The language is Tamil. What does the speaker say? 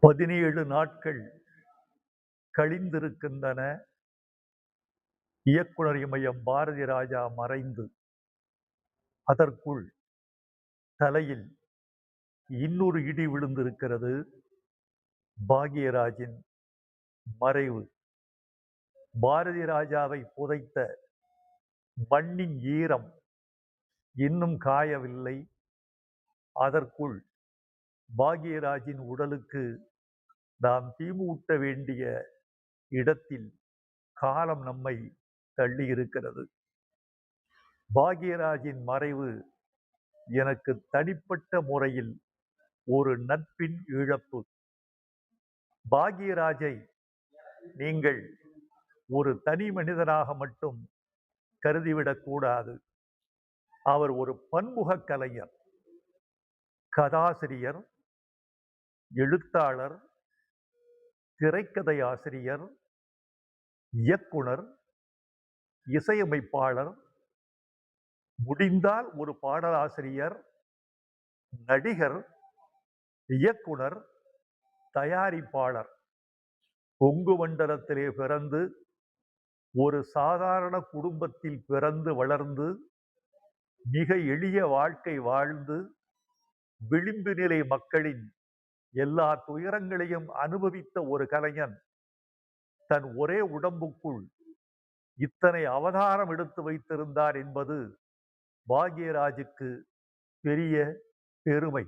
17 நாட்கள் கழிந்திருக்கின்றன. இயக்குனர் இமயம் பாரதி ராஜா மறைந்து. அதற்குள் தலையில் இன்னொரு இடி விழுந்திருக்கிறது. பாக்யராஜின் மறைவு. பாரதி ராஜாவை புதைத்த மண்ணின் ஈரம் இன்னும் காயவில்லை. அதற்குள் பாக்யராஜின் உடலுக்கு நாம் தீமூட்ட வேண்டிய இடத்தில் காலம் நம்மை தள்ளியிருக்கிறது. பாக்யராஜின் மறைவு எனக்கு தனிப்பட்ட முறையில் ஒரு நட்பின் இழப்பு. பாக்யராஜை நீங்கள் ஒரு தனி மனிதனாக மட்டும் கருதிவிடக்கூடாது. அவர் ஒரு பன்முக கலைஞர், கதாசிரியர், எழுத்தாளர், திரைக்கதை ஆசிரியர், இயக்குனர், இசையமைப்பாளர், முடிந்தால் ஒரு பாடலாசிரியர், நடிகர், இயக்குனர், தயாரிப்பாளர். கொங்கு மண்டலத்திலே பிறந்து ஒரு சாதாரண குடும்பத்தில் பிறந்து வளர்ந்து மிக எளிய வாழ்க்கை வாழ்ந்து விளிம்பு நிலை மக்களின் எல்லா துயரங்களையும் அனுபவித்த ஒரு கலைஞன் தன் ஒரே உடம்புக்குள் இத்தனை அவதாரம் எடுத்து வைத்திருந்தார் என்பது பாக்யராஜுக்கு பெரிய பெருமை.